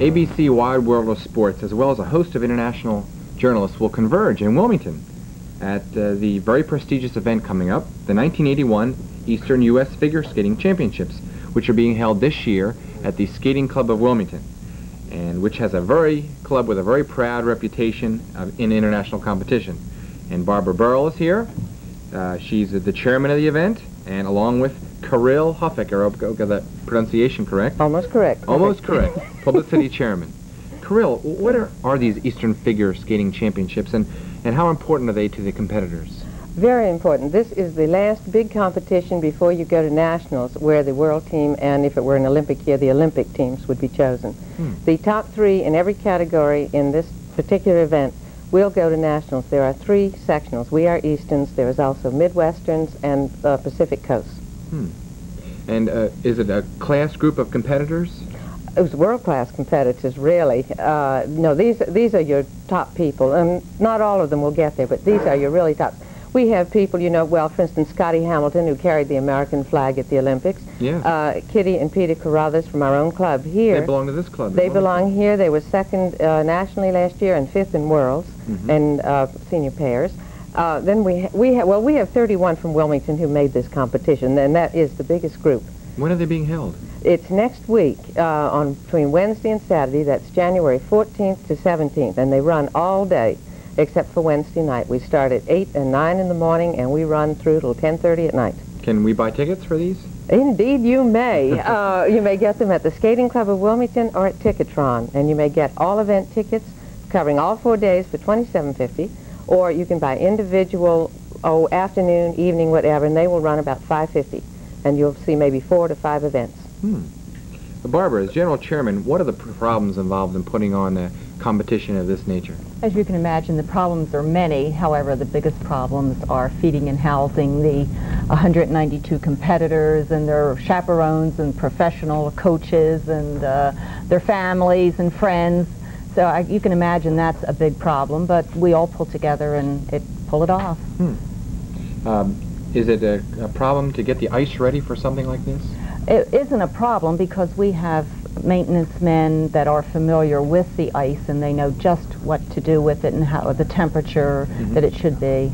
ABC Wide World of Sports, as well as a host of international journalists, will converge in Wilmington at the very prestigious event coming up, the 1981 Eastern U.S. Figure Skating Championships, which are being held this year at the Skating Club of Wilmington, and which has a club with a very proud reputation in international competition. And Barbara Berl is here. She's the chairman of the event, and along with Kirill Huffaker, I got that pronunciation correct? Almost correct. Almost correct. Publicity chairman. Kirill, what are these Eastern Figure Skating Championships, and how important are they to the competitors? Very important. This is the last big competition before you go to nationals, where the world team, and if it were an Olympic year, the Olympic teams would be chosen. The top three in every category in this particular event will go to nationals. There are 3 sectionals. We are Easterns. There is also Midwesterns and Pacific Coast. And is it a class group of competitors? It was world-class competitors, really. No, these are your top people, and not all of them will get there, but these are your really top. We have people, you know, well, for instance, Scotty Hamilton, who carried the American flag at the Olympics. Yeah. Kitty and Peter Carruthers from our own club here. They belong to this club. They belong here. They were 2nd nationally last year and 5th in Worlds and senior pairs. Then we have 31 from Wilmington who made this competition, and that is the biggest group. When are they being held? It's next week, between Wednesday and Saturday. That's January 14th to 17th, and they run all day, except for Wednesday night. We start at 8 and 9 in the morning, and we run through till 10:30 at night. Can we buy tickets for these? Indeed, you may. You may get them at the Skating Club of Wilmington or at Ticketron, and you may get all event tickets covering all 4 days for $27.50, or you can buy individual, afternoon, evening, whatever, and they will run about $5.50, and you'll see maybe 4 to 5 events. Barbara, as general chairman, what are the problems involved in putting on a competition of this nature? As you can imagine, the problems are many. However, the biggest problems are feeding and housing the 192 competitors and their chaperones and professional coaches and their families and friends. So you can imagine that's a big problem, but we all pull together and pull it off. Is it a problem to get the ice ready for something like this? It isn't a problem because we have maintenance men that are familiar with the ice, and they know just what to do with it and how the temperature that it should be.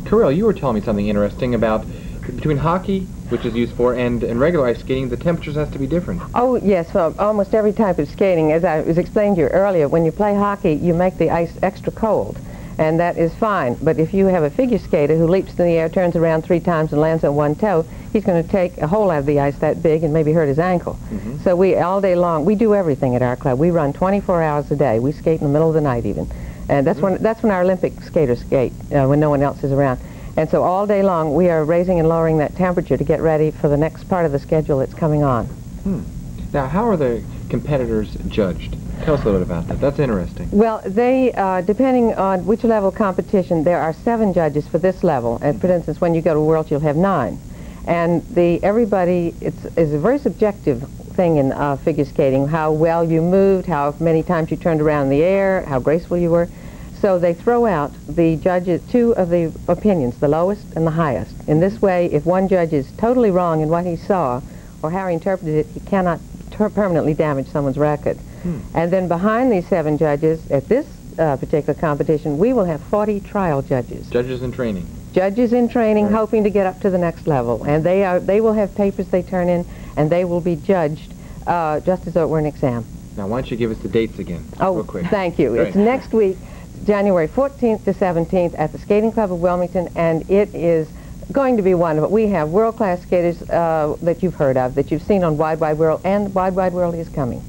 Kirill, you were telling me something interesting about between hockey, which is used for, and regular ice skating, the temperatures has to be different. Oh, yes, well, almost every type of skating. As I was explaining to you earlier, when you play hockey, you make the ice extra cold, and that is fine. But if you have a figure skater who leaps in the air, turns around 3 times, and lands on one toe, he's going to take a hole out of the ice that big and maybe hurt his ankle. So we, all day long, we do everything at our club. We run 24 hours a day. We skate in the middle of the night even. And that's when our Olympic skaters skate, when no one else is around. And so all day long, we are raising and lowering that temperature to get ready for the next part of the schedule that's coming on. Now, how are the competitors judged? Tell us a little bit about that. That's interesting. Well, they, depending on which level competition, there are 7 judges for this level. And for instance, when you go to Worlds, you'll have 9. And everybody, it's a very subjective thing in figure skating, how well you moved, how many times you turned around in the air, how graceful you were. So they throw out the judges, 2 of the opinions, the lowest and the highest. In this way, if one judge is totally wrong in what he saw or how he interpreted it, he cannot permanently damage someone's record. And then behind these 7 judges, at this particular competition, we will have 40 trial judges. Judges in training. Judges in training, hoping to get up to the next level. And they will have papers they turn in, and they will be judged just as though it were an exam. Now, why don't you give us the dates again, real quick. Thank you. Great. It's next week, January 14th to 17th at the Skating Club of Wilmington, and it is going to be wonderful. We have world-class skaters that you've heard of, that you've seen on Wide Wide World, and Wide Wide World is coming.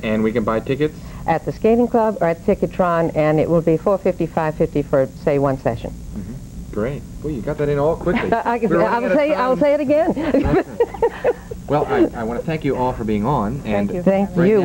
And we can buy tickets? At the Skating Club or at Ticketron, and it will be $4.50, $5.50 for, say, 1 session. Great. Well, you got that in all quickly. I'll say it again. Well, I want to thank you all for being on. Thank you. Thank you.